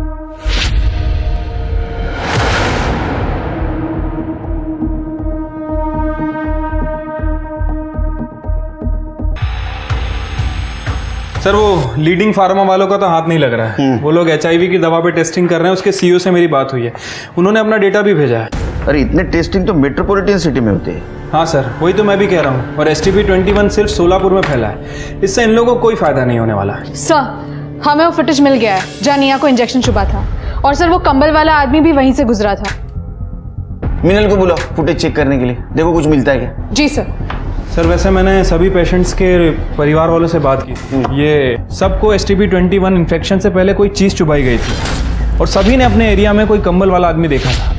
सर, वो लीडिंग फार्मा वालों का तो हाथ नहीं लग रहा है। वो लोग HIV की दवा पे टेस्टिंग कर रहे हैं। उसके CEO से मेरी बात हुई है, उन्होंने अपना डेटा भी भेजा है। अरे इतने टेस्टिंग तो मेट्रोपॉलिटन सिटी में होते हैं। हाँ सर, वही तो मैं भी कह रहा हूँ। और HTP-21 सिर्फ सोलापुर में फैला है। इससे इन लोगों को कोई फायदा नहीं होने वाला। सर, हमें वो फुटेज मिल गया है जहाँ निया को इंजेक्शन चुभा था। और सर, वो कंबल वाला आदमी भी वहीं से गुजरा था। मिनल को बुलाओ फुटेज चेक करने के लिए, देखो कुछ मिलता है क्या। जी सर। सर, वैसे मैंने सभी पेशेंट्स के परिवार वालों से बात की। ये सबको HTP-21 इन्फेक्शन से पहले कोई चीज़ चुभाई गई थी और सभी ने अपने एरिया में कोई कंबल वाला आदमी देखा था।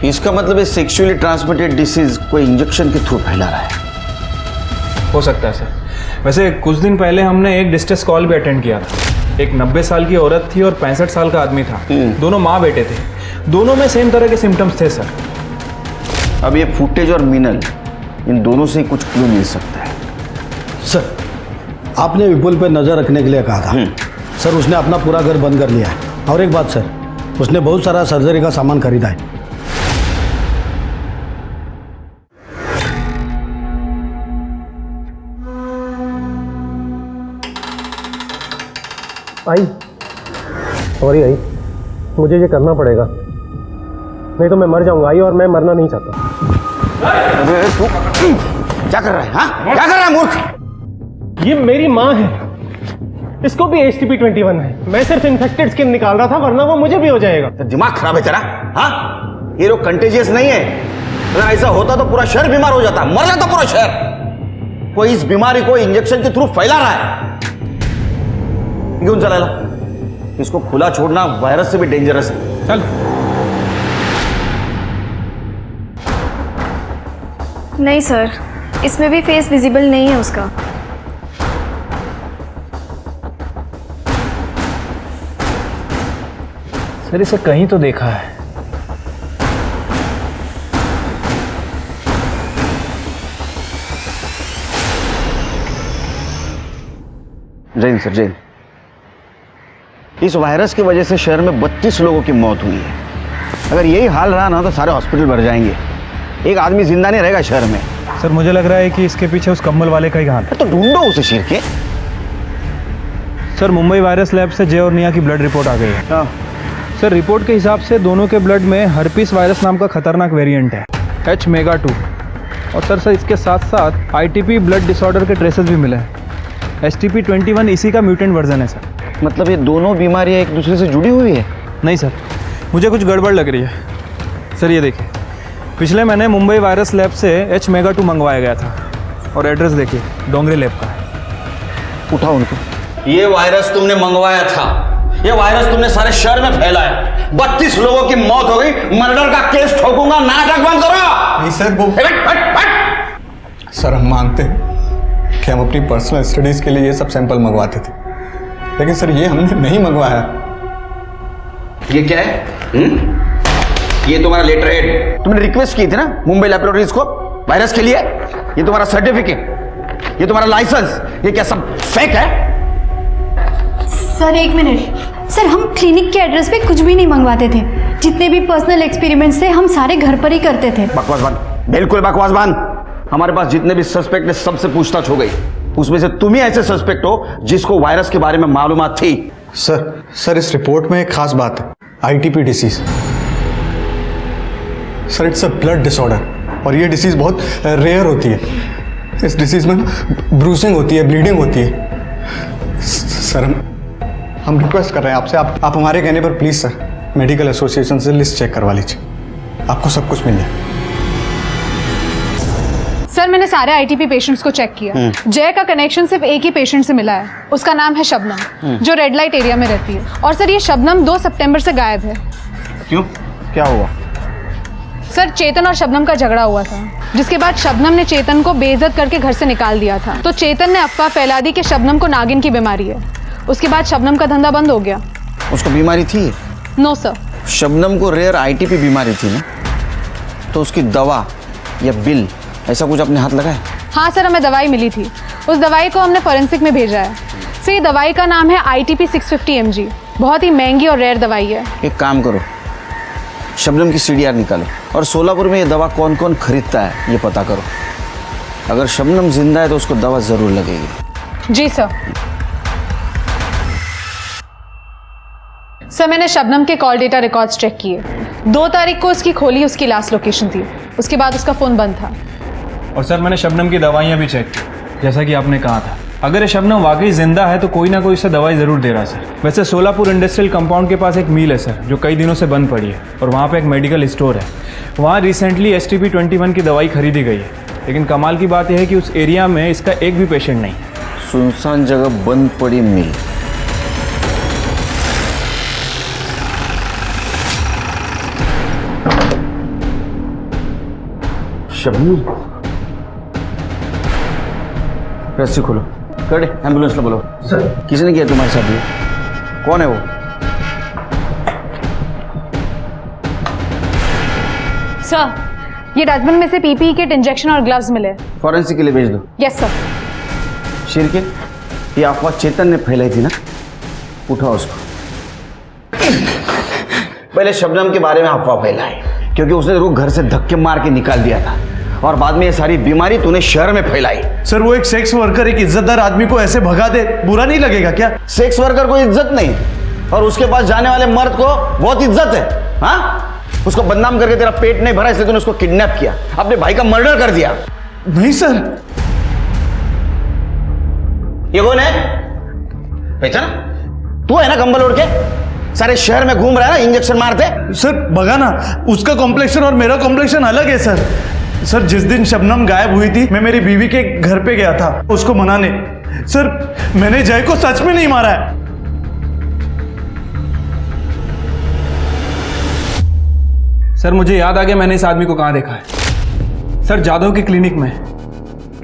इसका मतलब है सेक्सुअली ट्रांसमिटेड डिसीज कोई इंजेक्शन के थ्रू फैला रहा है। हो सकता है सर। वैसे कुछ दिन पहले हमने एक डिस्ट्रेस कॉल भी अटेंड किया था। एक 90 साल की औरत थी और 65 साल का आदमी था। दोनों माँ बेटे थे। दोनों में सेम तरह के सिम्टम्स थे सर। अब ये फुटेज और मिनल, इन दोनों से कुछ क्लू मिल सकता है। सर, आपने विपुल पे नज़र रखने के लिए कहा था। सर, उसने अपना पूरा घर बंद कर लिया है। और एक बात सर, उसने बहुत सारा सर्जरी का सामान खरीदा है। आई, सॉरी आई, मुझे ये करना पड़ेगा, नहीं तो मैं मर जाऊंगा आई, और मैं मरना नहीं चाहता। क्या कर रहा है? हाँ, क्या कर रहा है मूर्ख? ये मेरी माँ है, इसको भी HTP-21 है। मैं सिर्फ इन्फेक्टेड स्किन निकाल रहा था, वरना वो मुझे भी हो जाएगा। तो दिमाग खराब है तेरा? हाँ, ये रोग कंटेजियस नहीं है। अगर ऐसा होता तो पूरा शहर बीमार हो जाता, मर जाता पूरा शहर। कोई इस बीमारी को इंजेक्शन के थ्रू फैला रहा है। क्यों चला? इसको खुला छोड़ना वायरस से भी डेंजरस है। चल। नहीं सर, इसमें भी फेस विजिबल नहीं है उसका। सर इसे कहीं तो देखा है। जैन सर, जैन, इस वायरस की वजह से शहर में 32 लोगों की मौत हुई है। अगर यही हाल रहा ना तो सारे हॉस्पिटल भर जाएंगे। एक आदमी जिंदा नहीं रहेगा शहर में। सर मुझे लग रहा है कि इसके पीछे उस कम्बल वाले का ही हाथ है। तो ढूंढो उसे शेर के। सर मुंबई वायरस लैब से जय और निया की ब्लड रिपोर्ट आ गई है। हाँ। सर रिपोर्ट के हिसाब से दोनों के ब्लड में हर्पीस वायरस नाम का खतरनाक वेरिएंट है, H-MEGA-2। और सर इसके साथ साथ ITP ब्लड डिसऑर्डर के ट्रेसेस भी मिले हैं। HTP-21 इसी का म्यूटेंट वर्जन है सर। मतलब ये दोनों बीमारियां एक दूसरे से जुड़ी हुई है? नहीं सर, मुझे कुछ गड़बड़ लग रही है। सर ये देखिए, पिछले महीने मुंबई वायरस लैब से H-MEGA-2 मंगवाया गया था और एड्रेस देखिए, डोंगरी लैब का है। उठाओ उनको। ये वायरस तुमने मंगवाया था, ये वायरस तुमने सारे शहर में फैलाया। 32 लोगों की मौत हो गई। मर्डर का केस ठोकूंगा, नाटक बंद करो। नहीं सर, वो सर हम मानते हैं कि हम अपनी पर्सनल स्टडीज के लिए ये सब सैंपल मंगवाते थे, लेकिन सर ये हमने नहीं मंगवाया। ये क्या है? ये तुम्हारा लेटर हेड, तुमने रिक्वेस्ट की थी ना मुंबई लैबोरेटरीज को वायरस के लिए। ये तुम्हारा सर्टिफिकेट, ये तुम्हारा लाइसेंस, ये क्या सब फेक है? सर एक मिनट सर, हम क्लिनिक के एड्रेस पे कुछ भी नहीं मंगवाते थे। जितने भी पर्सनल एक्सपेरिमेंट्स थे हम सारे घर पर ही करते थे। बकवास बंद, बिल्कुल बकवास बंद। हमारे पास जितने भी सस्पेक्ट है सबसे पूछताछ हो गई। उसमें से तुम ही ऐसे सस्पेक्ट हो जिसको वायरस के बारे में मालूमात थी। सर इस रिपोर्ट में एक खास बात है, ITP disease. Sir it's a blood disorder और ये डिसीज बहुत रेयर होती है। इस डिसीज में ब्रूसिंग होती है, ब्लीडिंग होती है। सर हम रिक्वेस्ट कर रहे हैं आपसे, आप हमारे कहने पर प्लीज सर मेडिकल एसोसिएशन से लिस्ट चेक करवा लीजिए, आपको सब कुछ मिल जाए। सर मैंने सारे ITP पेशेंट्स को चेक किया। जय का कनेक्शन सिर्फ एक ही पेशेंट से मिला है, उसका नाम है शबनम, जो रेड लाइट एरिया में रहती है। और सर ये शबनम 2 सितंबर से गायब है। क्यों, क्या हुआ? सर चेतन और शबनम का झगड़ा हुआ था, जिसके बाद शबनम ने चेतन को बेइज्जत करके घर से निकाल दिया था। तो चेतन ने अफवाह फैला दी कि शबनम को नागिन की बीमारी है। उसके बाद शबनम का धंधा बंद हो गया। उसको बीमारी थी? No sir. शबनम को रेयर ITP बीमारी थी ना, तो उसकी दवा या बिल ऐसा कुछ अपने हाथ लगाए? हाँ सर, हमें दवाई मिली थी। उस दवाई को हमने फॉरेंसिक में भेजा है। सर ये दवाई का नाम है ITP 650 mg। बहुत ही महंगी और रेयर दवाई है। एक काम करो, शबनम की CDR निकालो और सोलापुर में ये दवा कौन कौन खरीदता है ये पता करो। अगर शबनम जिंदा है तो उसको दवा जरूर लगेगी। जी सर। सर मैंने शबनम के कॉल डेटा रिकॉर्ड्स चेक किए। 2 तारीख को उसकी खोली उसकी लास्ट लोकेशन थी, उसके बाद उसका फ़ोन बंद था। और सर मैंने शबनम की दवाइयाँ भी चेक की, जैसा कि आपने कहा था। अगर ये शबनम वाकई जिंदा है तो कोई ना कोई इसे दवाई ज़रूर दे रहा है सर। वैसे सोलापुर इंडस्ट्रियल कंपाउंड के पास एक मिल है सर, जो कई दिनों से बंद पड़ी है, और वहाँ पे एक मेडिकल स्टोर है। वहाँ रिसेंटली HTP-21 की दवाई खरीदी गई है। लेकिन कमाल की बात यह है कि उस एरिया में इसका एक भी पेशेंट नहीं है। सुनसान जगह बंद पड़ी मिल। शबनम, रस्सी खोलो, कर एम्बुलेंस लो। बोलो सर, किसने किया तुम्हारे साथ ये? कौन है वो? सर ये डस्टबिन में से PPE किट, इंजेक्शन और ग्लव्स मिले। फॉरेंसिक के लिए भेज दो। Yes sir. शेर के, ये अफवाह चेतन ने फैलाई थी ना, उठाओ उसको। पहले शबनम के बारे में अफवाह फैलाई क्योंकि उसने रुक घर से धक्के मार के निकाल दिया था, और बाद में ये सारी बीमारी तूने शहर में फैलाई। सर वो एक सेक्स वर्कर एक इज्जतदार आदमी को ऐसे भगा दे, बुरा नहीं लगेगा क्या? सेक्स वर्कर को इज्जत नहीं, और उसके पास जाने वाले मर्द को बहुत इज्जत है। हाँ, उसको बदनाम करके तेरा पेट नहीं भरा इसलिए तूने उसको किडनैप किया, अपने भाई का मर्डर कर दिया। नहीं सर। ये कौन है? पहचाना? तू है ना कंबल ओढ़ के सारे शहर में घूम रहा है ना इंजेक्शन मारते? सर बगा ना, उसका कॉम्प्लेक्शन और मेरा कॉम्प्लेक्शन अलग है सर। सर जिस दिन शबनम गायब हुई थी मैं मेरी बीवी के घर पे गया था उसको मनाने। सर मैंने जय को सच में नहीं मारा है। सर मुझे याद आ गया मैंने इस आदमी को कहाँ देखा है। सर जादव की क्लिनिक में।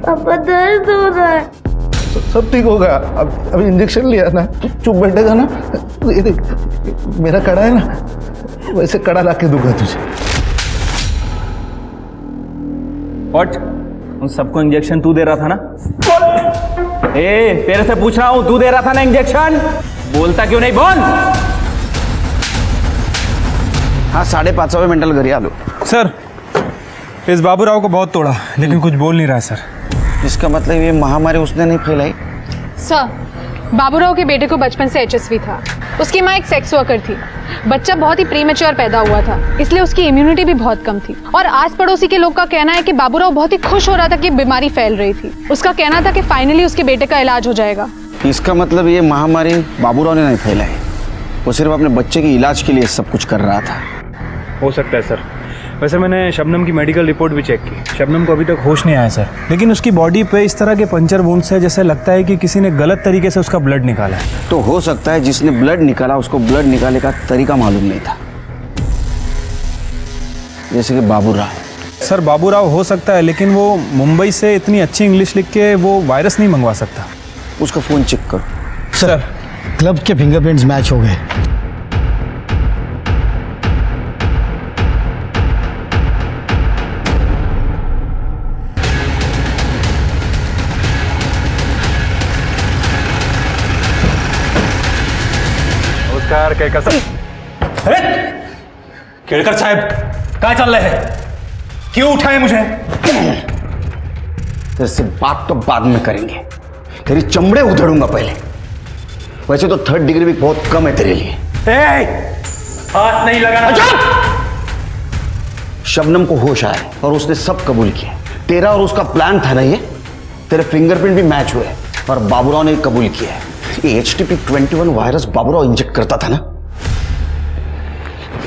पापा दर्द हो रहा है। सब ठीक होगा। अब इंजेक्शन लिया ना तो चुप बैठेगा ना। ये देख मेरा कड़ा है ना, वैसे कड़ा ला के दूंगा तुझे। व्हाट? उन सबको इंजेक्शन तू दे रहा था ना? तेरे से पूछ रहा हूं, तू दे रहा था ना इंजेक्शन? बोलता क्यों नहीं? बोल। हाँ 5:30 मेंटल घरी आलो। सर इस बाबूराव को बहुत तोड़ा लेकिन कुछ बोल नहीं रहा सर। इसका मतलब ये महामारी उसने नहीं फैलाई? सर बाबूराव के बेटे को बचपन से HSV था। उसकी माँ एक सेक्स वर्कर थी। बच्चा बहुत ही प्रीमेच्योर पैदा हुआ था, इसलिए उसकी इम्यूनिटी भी बहुत कम थी। और आस पड़ोसी के लोग का कहना है कि बाबूराव बहुत ही खुश हो रहा था कि बीमारी फैल रही थी। उसका कहना था कि फाइनली उसके बेटे का इलाज हो जाएगा। इसका मतलब ये महामारी बाबूराव ने नहीं फैलाई, वो सिर्फ अपने बच्चे के इलाज के लिए सब कुछ कर रहा था। हो सकता है सर। वैसे मैंने शबनम की मेडिकल रिपोर्ट भी चेक की। शबनम को अभी तक होश नहीं आया सर, लेकिन उसकी बॉडी पे इस तरह के पंचर वुंड्स है जैसे लगता है कि किसी ने गलत तरीके से उसका ब्लड निकाला है। तो हो सकता है जिसने ब्लड निकाला उसको ब्लड निकालने का तरीका मालूम नहीं था, जैसे कि बाबूराव। सर बाबूराव हो सकता है लेकिन वो मुंबई से इतनी अच्छी इंग्लिश लिख के वो वायरस नहीं मंगवा सकता। उसका फोन चेक करो। सर क्लब के फिंगरप्रिंट्स मैच हो गए। नमस्कार केळकर साहब। अरे केळकर साहब क्या चल रहा है? क्यों उठाए मुझे? तेरे से बात तो बाद में करेंगे, तेरी चमड़े उधेड़ूंगा पहले। वैसे तो 3rd डिग्री भी बहुत कम है तेरे लिए। हाथ नहीं लगाना। शबनम को होश आया और उसने सब कबूल किया। तेरा और उसका प्लान था ना ये। तेरे फिंगरप्रिंट भी मैच हुए और बाबूराव ने कबूल किया है। ये HTP-21 वायरस बाबूराव इंजेक्ट करता था ना।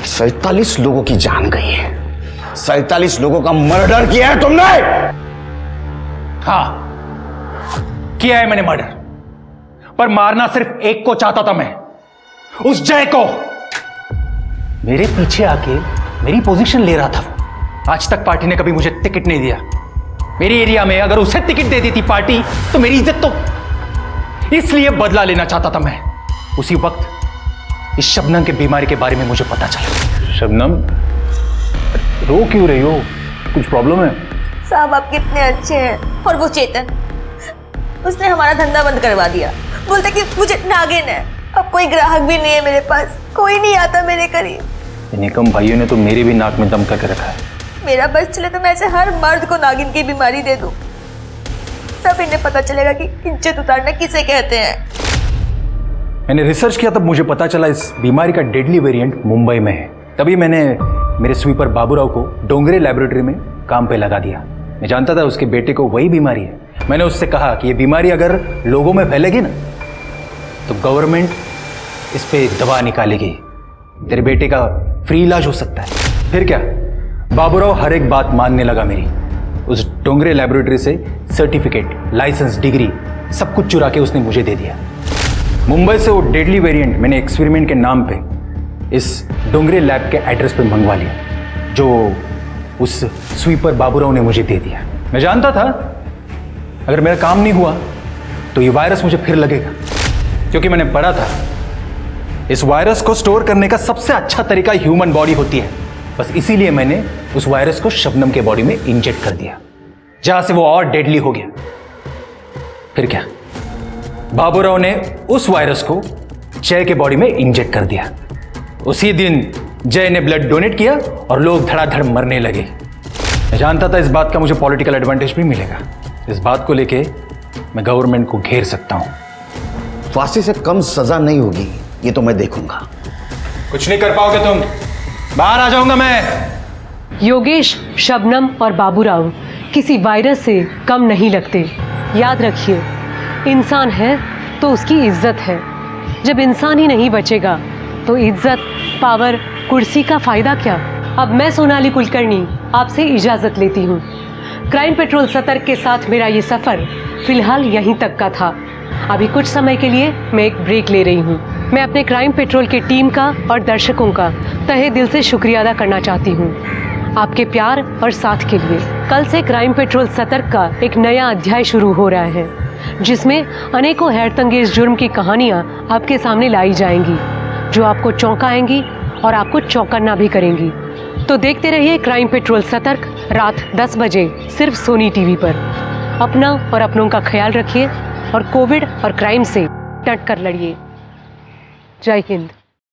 47 लोगों की जान गई है, 47 लोगों का मर्डर किया है तुमने। हाँ किया है मैंने मर्डर, पर मारना सिर्फ एक को चाहता था मैं, उस जय को। मेरे पीछे आके मेरी पोजीशन ले रहा था वो। आज तक पार्टी ने कभी मुझे टिकट नहीं दिया। मेरी एरिया में अगर उसे टिकट दे देती पार्टी तो मेरी इज्जत तो, इसलिए बदला लेना चाहता था मैं। उसी वक्त इस शबनम के बीमारी के बारे में मुझे पता चला। शबनम रो क्यों रही हो? कुछ प्रॉब्लम है? साहब आप कितने अच्छे हैं। और वो चेतन, उसने हमारा धंधा बंद करवा दिया। बोलता कि मुझे नागिन है। अब कोई ग्राहक भी नहीं है मेरे पास, कोई नहीं आता मेरे करीब। निकम भाइयों ने तो मेरे भी नाक में दम करके रखा है। मेरा बस चले तो मैं ऐसे हर मर्द को नागिन की बीमारी दे दूं, तब इन्हें पता चलेगा कि इज्जत उतारना किसे कहते हैं। मैंने रिसर्च किया तब मुझे पता चला इस बीमारी का डेडली वेरिएंट मुंबई में है। तभी मैंने मेरे स्वीपर बाबूराव को डोंगरे लैबोरेटरी में काम पे लगा दिया। मैं जानता था उसके बेटे को वही बीमारी है। मैंने उससे कहा कि ये बीमारी अगर लोगों में फैलेगी ना तो गवर्नमेंट इस पे दवा निकालेगी, तेरे बेटे का फ्री इलाज हो सकता है। फिर क्या, बाबूराव हर एक बात मानने लगा मेरी। उस डोंगरे लैबोरेटरी से सर्टिफिकेट, लाइसेंस, डिग्री सब कुछ चुरा के उसने मुझे दे दिया। मुंबई से वो डेडली वेरिएंट मैंने एक्सपेरिमेंट के नाम पे इस डोंगरे लैब के एड्रेस पे मंगवा लिया, जो उस स्वीपर बाबूराव ने मुझे दे दिया। मैं जानता था अगर मेरा काम नहीं हुआ तो ये वायरस मुझे फिर लगेगा, क्योंकि मैंने पढ़ा था इस वायरस को स्टोर करने का सबसे अच्छा तरीका ह्यूमन बॉडी होती है। बस इसीलिए मैंने उस वायरस को शबनम के बॉडी में इंजेक्ट कर दिया, जहां से वो और डेडली हो गया। फिर क्या, बाबूराव ने उस वायरस को जय के बॉडी में इंजेक्ट कर दिया। उसी दिन जय ने ब्लड डोनेट किया और लोग धड़ाधड़ मरने लगे। मैं जानता था इस बात का मुझे पॉलिटिकल एडवांटेज भी मिलेगा। इस बात को लेके मैं गवर्नमेंट को घेर सकता हूं। फांसी से कम सजा नहीं होगी, ये तो मैं देखूंगा। कुछ नहीं कर पाओगे तुम, बाहर आ जाऊंगा मैं। योगेश, शबनम और बाबूराव किसी वायरस से कम नहीं लगते। याद रखिए, इंसान है तो उसकी इज्जत है। जब इंसान ही नहीं बचेगा तो इज्जत, पावर, कुर्सी का फायदा क्या। अब मैं सोनाली कुलकर्णी आपसे इजाज़त लेती हूँ। क्राइम पेट्रोल सतर्क के साथ मेरा ये सफ़र फिलहाल यहीं तक का था। अभी कुछ समय के लिए मैं एक ब्रेक ले रही हूँ। मैं अपने क्राइम पेट्रोल की टीम का और दर्शकों का तहे दिल से शुक्रिया अदा करना चाहती हूँ आपके प्यार और साथ के लिए। कल से क्राइम पेट्रोल सतर्क का एक नया अध्याय शुरू हो रहा है, जिसमें अनेकों हैरतअंगेज जुर्म की कहानियाँ आपके सामने लाई जाएंगी, जो आपको चौंकाएंगी और आपको चौंकना भी करेंगी। तो देखते रहिए क्राइम पेट्रोल सतर्क, रात 10 बजे सिर्फ सोनी टीवी पर। अपना और अपनों का ख्याल रखिए और कोविड और क्राइम से डट कर लड़िए। जय हिंद।